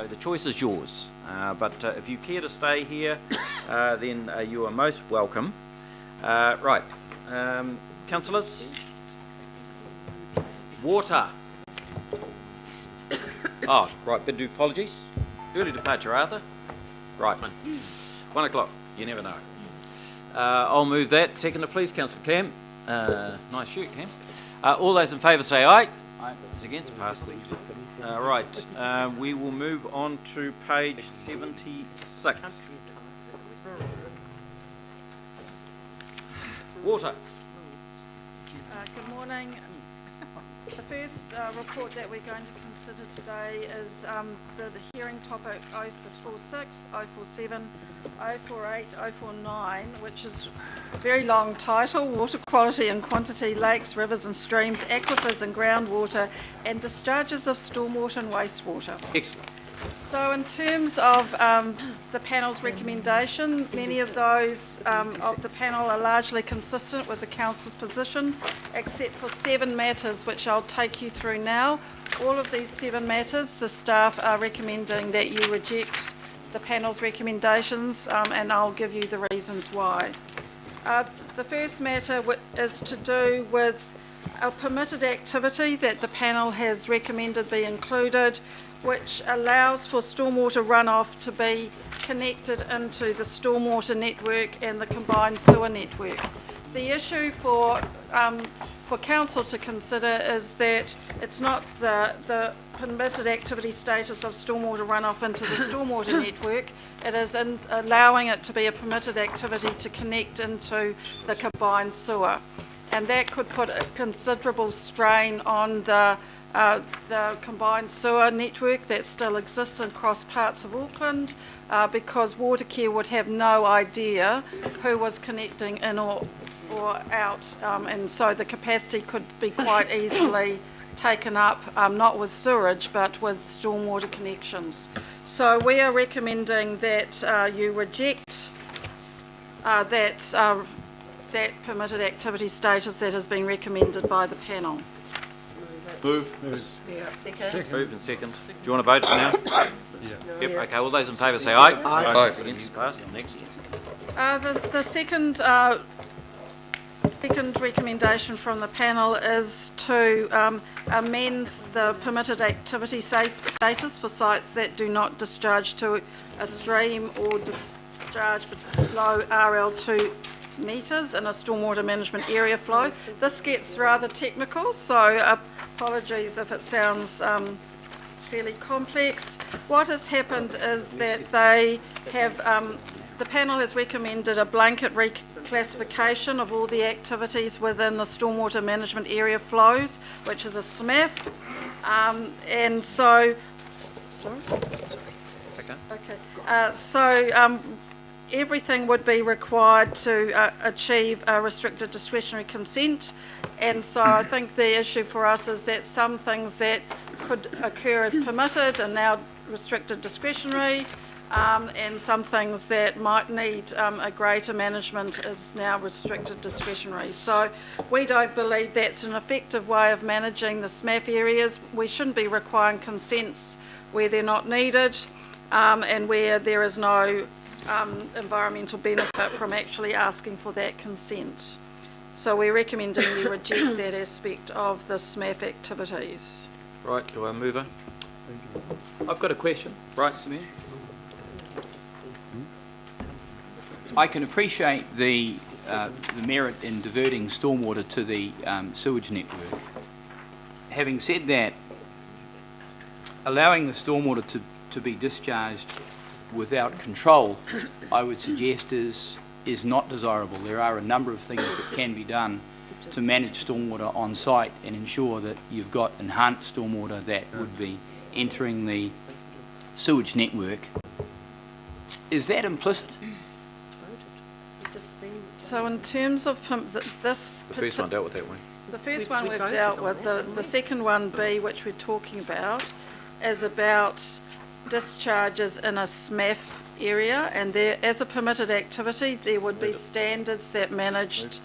So the choice is yours. But if you care to stay here, then you are most welcome. Right, councillors. Water. Oh, right, bid apologies. Early departure, Arthur. Right, 1 o'clock. You never know. I'll move that. Seconder, please, Councillor Cam. Nice shirt, Cam. All those in favour say aye. Aye. Those against, passed. Right, we will move on to page 76. Water. Good morning. The first report that we're going to consider today is the hearing topic 046, 047, 048, 049, which is a very long title: Water Quality and Quantity, Lakes, Rivers and Streams, Aquifers and Groundwater, and Discharges of Stormwater and Wastewater. Excellent. So in terms of the panel's recommendation, many of those of the panel are largely consistent with the council's position, except for 7 matters which I'll take you through now. All of these 7 matters, the staff are recommending that you reject the panel's recommendations, and I'll give you the reasons why. The first matter is to do with a permitted activity that the panel has recommended be included, which allows for stormwater runoff to be connected into the stormwater network and the combined sewer network. The issue for council to consider is that it's not the permitted activity status of stormwater runoff into the stormwater network, it is in allowing it to be a permitted activity to connect into the combined sewer. And that could put a considerable strain on the combined sewer network that still exists across parts of Auckland, because Watercare would have no idea who was connecting in or out, and so the capacity could be quite easily taken up, not with sewerage but with stormwater connections. So we are recommending that you reject that permitted activity status that has been recommended by the panel. Move. Yeah. Second. Moved and second. Do you want to vote now? Yeah. Yep, okay, all those in favour say aye. Aye. Against, passed. Next. The second recommendation from the panel is to amend the permitted activity status for sites that do not discharge to a stream or discharge below RL2 metres in a stormwater management area flow. This gets rather technical, so apologies if it sounds fairly complex. What has happened is that they have, the panel has recommended a blanket reclassification of all the activities within the stormwater management area flows, which is a SMAF, and so, sorry? Okay. Everything would be required to achieve a restricted discretionary consent, and so I think the issue for us is that some things that could occur as permitted are now restricted discretionary, and some things that might need a greater management is now restricted discretionary. So we don't believe that's an effective way of managing the SMAF areas. We shouldn't be requiring consents where they're not needed, and where there is no environmental benefit from actually asking for that consent. So we're recommending you reject that aspect of the SMAF activities. Right, do I move her? I've got a question. Right. I can appreciate the merit in diverting stormwater to the sewage network. Having said that, allowing the stormwater to be discharged without control, I would suggest is not desirable. There are a number of things that can be done to manage stormwater on site and ensure that you've got enhanced stormwater that would be entering the sewage network. Is that implicit? So in terms of this... The first one dealt with that one. The first one we've dealt with. The second one, B, which we're talking about, is about discharges in a SMAF area, and there, as a permitted activity, there would be standards that managed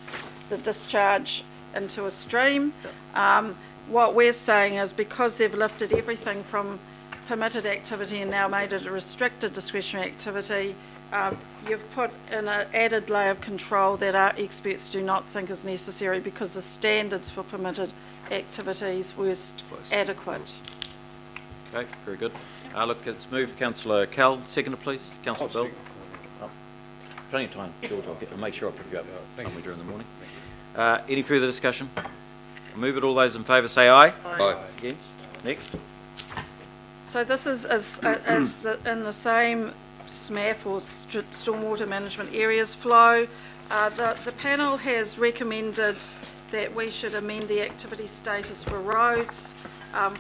the discharge into a stream. What we're saying is, because they've lifted everything from permitted activity and now made it a restricted discretionary activity, you've put in an added layer of control that our experts do not think is necessary because the standards for permitted activities were adequate. Okay, very good. Look, it's moved. Councillor Cal, seconder, please. Councillor Bell. Oh, plenty of time, George. I'll make sure I pick you up somewhere during the morning. Any further discussion? I'll move it. All those in favour say aye. Aye. Against? Next. So this is in the same SMAF or Stormwater Management Areas flow. The panel has recommended that we should amend the activity status for roads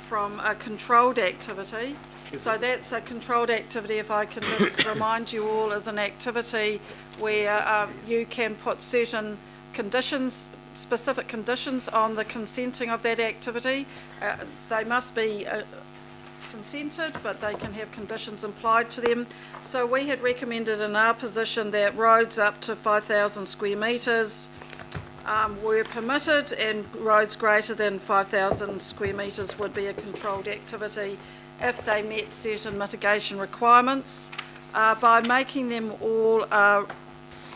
from a controlled activity. So that's a controlled activity, if I can just remind you all, is an activity where you can put certain conditions, specific conditions on the consenting of that activity. They must be consented, but they can have conditions applied to them. So we had recommended in our position that roads up to 5,000 square metres were permitted, and roads greater than 5,000 square metres would be a controlled activity if they met certain mitigation requirements. By making them all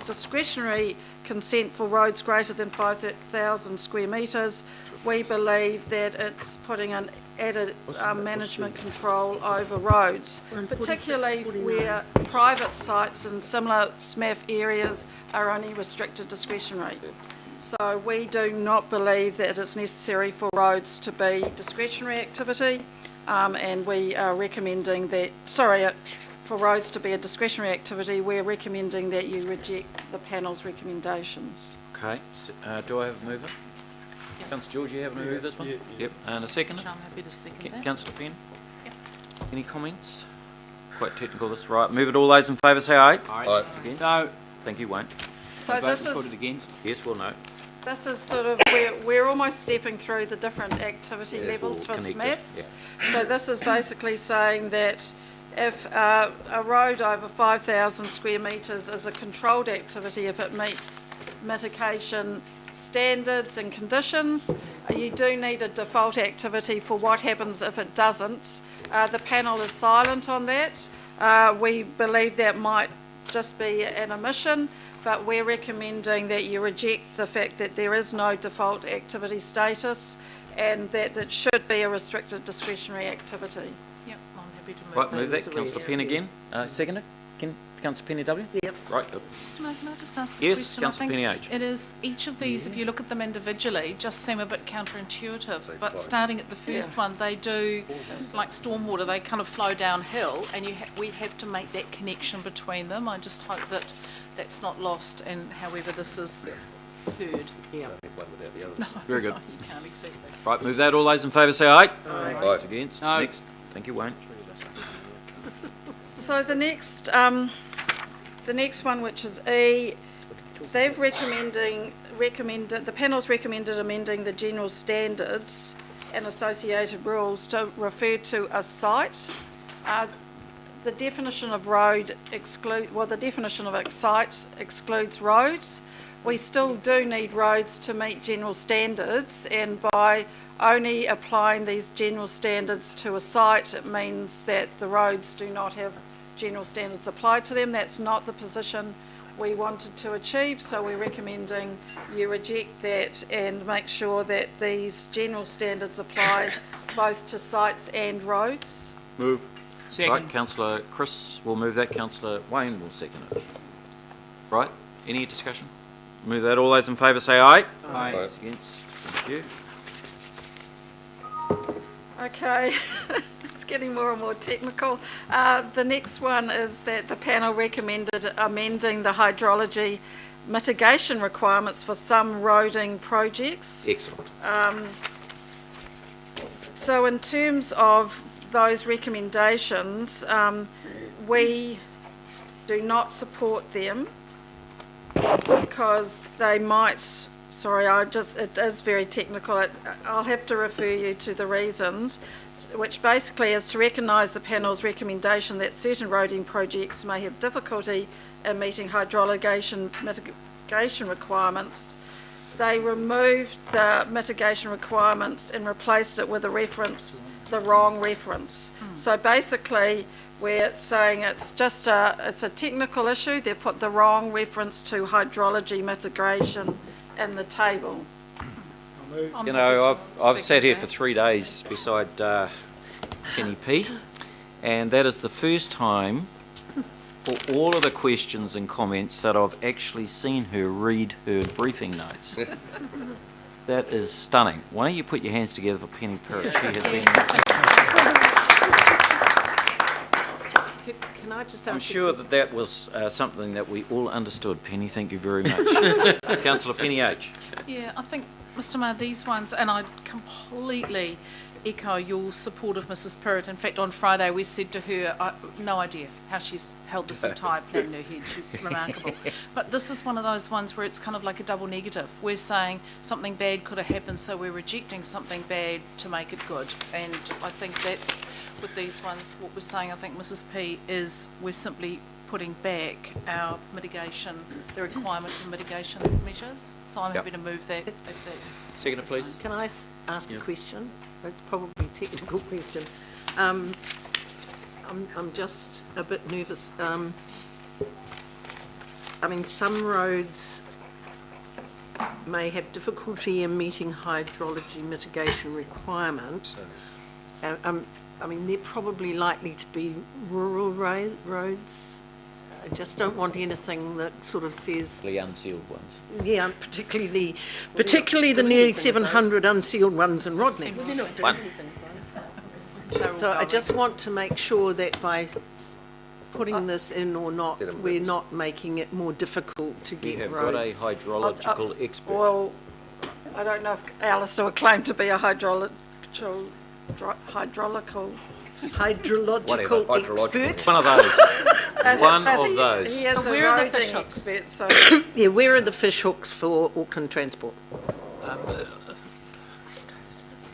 discretionary consent for roads greater than 5,000 square metres, we believe that it's putting an added management control over roads, particularly where private sites and similar SMAF areas are only restricted discretionary. So we do not believe that it's necessary for roads to be discretionary activity, and we are recommending that, for roads to be a discretionary activity, we're recommending that you reject the panel's recommendations. Okay. Do I have a mover? Councillor George, you have a move this one? Yep. And a seconder? I'm happy to second that. Councillor Penn? Yep. Any comments? Quite technical this, right. Move it. All those in favour say aye. Aye. Against? No. Thank you, won't. So Vote this to put is it against. Yes, we'll know. This is sort of, we're almost stepping through the different activity levels for we'll connect it, SMAFs. So this is basically saying that if a road over 5,000 square metres is a controlled activity, if it meets mitigation standards and conditions, you do need a default activity for what happens if it doesn't. The panel is silent on that. We believe that might just be an omission, but we're recommending that you reject the fact that there is no default activity status and that it should be a restricted discretionary activity. Yep, I'm happy to move Right, that. move that. Councillor Penn again. Seconder? Councillor Penny W? Yep. Right, good. Can I just ask a Yes, question? Councillor I think Penny H. it is, each of these, if you look at them individually, just seem a bit counterintuitive. But starting at the first one, they do, like stormwater, they kind of flow downhill, and we have to make that connection between them. I just hope that that's not lost, and however this is heard. Yeah. One without the others. Very good. No, you can't exactly. Right, move that. All those in favour say aye. Aye. Against? No. Next. Thank you, Wayne. So the next one, which is E, they've recommended, the panel's recommended amending the general standards and associated rules to refer to a site. The definition of road the definition of a site excludes roads. We still do need roads to meet general standards, and by only applying these general standards to a site, it means that the roads do not have general standards applied to them. That's not the position we wanted to achieve, so we're recommending you reject that and make sure that these general standards apply both to sites and roads. Move. Second. Right, Councillor Chris will move that. Councillor Wayne will second it. Right, any discussion? Move that. All those in favour say aye. Aye. Aye. Against? Thank you. Okay, it's getting more and more technical. The next one is that the panel recommended amending the hydrology mitigation requirements for some roading projects. Excellent. So in terms of those recommendations, we do not support them because they might, it is very technical. I'll have to refer you to the reasons, which basically is to recognise the panel's recommendation that certain roading projects may have difficulty in meeting hydrology mitigation requirements. They removed the mitigation requirements and replaced it with a reference the wrong reference. So basically, we're saying it's a technical issue. They've put the wrong reference to hydrology mitigation in the table. You know, I've sat here for 3 days beside Penny P, and that is the first time for all of the questions and comments that I've actually seen her read her briefing notes. That is stunning. Why don't you put your hands together for Penny P? She has been... Can I just ask? I'm sure that was something that we all understood, Penny. Thank you very much. Councillor Penny H. Yeah, I think, Mr Mayor, these ones, and I completely echo your support of Mrs Pirrett. In fact, on Friday we said to her, no idea how she's held this entire plan in her head. She's remarkable. But this is one of those ones where it's kind of like a double negative. We're saying something bad could have happened, so we're rejecting something bad to make it good. And I think that's, with these ones, what we're saying, I think, Mrs P, is we're simply putting back our mitigation, the requirement for mitigation measures. So I'm happy to move that if that's... Seconder, please. Can I ask a question? It's probably a technical question. I'm just a bit nervous. I mean, some roads may have difficulty in meeting hydrology mitigation requirements. I mean, they're probably likely to be rural roads. I just don't want anything that sort of says, The unsealed ones. yeah, particularly the nearly 700 unsealed ones in Rodney. One. So I just want to make sure that by putting this in or not, we're not making it more difficult to You get have got a roads. hydrological expert. Well, I don't know if Alistair would claim to be a hydrological Hydrological Hydrological. expert. One of those. One But of those. He is a Where are the roading fish hooks? expert, so Yeah, where are the fish hooks for Auckland Transport?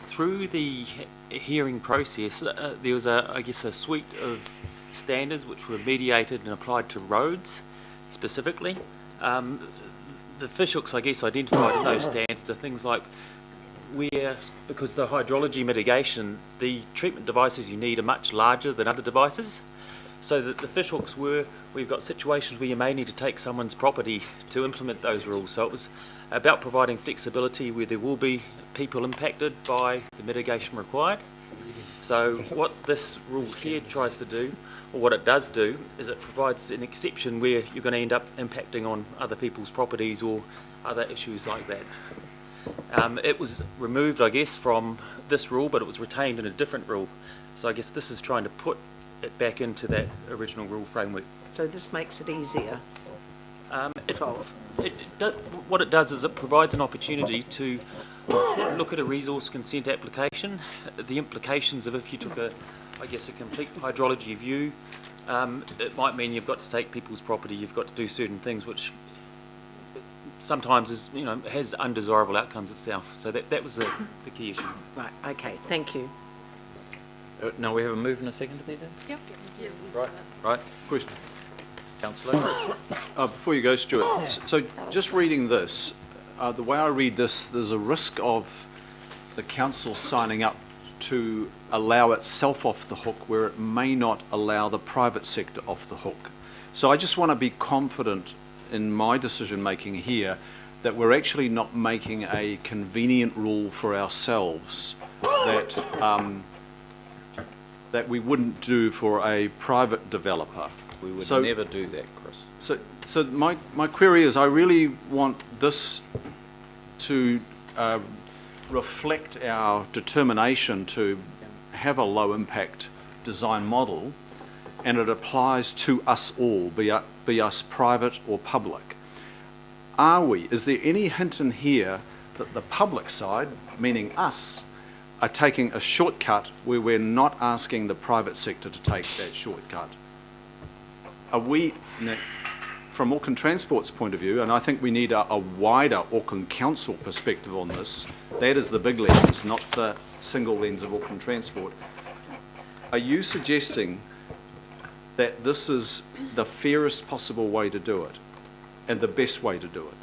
Through the hearing process, there was I guess a suite of standards which were mediated and applied to roads specifically. The fish hooks, I guess, identified in those standards are things like where, because the hydrology mitigation, the treatment devices you need are much larger than other devices. So that the fish hooks were, we've got situations where you may need to take someone's property to implement those rules. So it was about providing flexibility where there will be people impacted by the mitigation required. So what this rule here tries to do, or what it does do, is it provides an exception where you're going to end up impacting on other people's properties or other issues like that. It was removed, I guess, from this rule, but it was retained in a different rule. So I guess this is trying to put it back into that original rule framework. So this makes it easier. What it does is it provides an opportunity to look at a resource consent application, the implications of if you took a complete hydrology view. It might mean you've got to take people's property, you've got to do certain things which sometimes is, has undesirable outcomes itself. So that was the key issue. Right, okay, thank you. No, we have a move and a second to that? Yep. Right. Question. Councillor. Before you go, Stuart, so just reading this, the way I read this, there's a risk of the council signing up to allow itself off the hook where it may not allow the private sector off the hook. So I just want to be confident in my decision making here that we're actually not making a convenient rule for ourselves that we wouldn't do for a private developer. We would So- never do that, Chris. So my query is, I really want this to reflect our determination to have a low impact design model, and it applies to us all, be us private or public. Is there any hint in here that the public side, meaning us, are taking a shortcut where we're not asking the private sector to take that shortcut? Are we, from Auckland Transport's point of view, and I think we need a wider Auckland Council perspective on this, that is the big lens, not the single lens of Auckland Transport. Are you suggesting that this is the fairest possible way to do it and the best way to do it?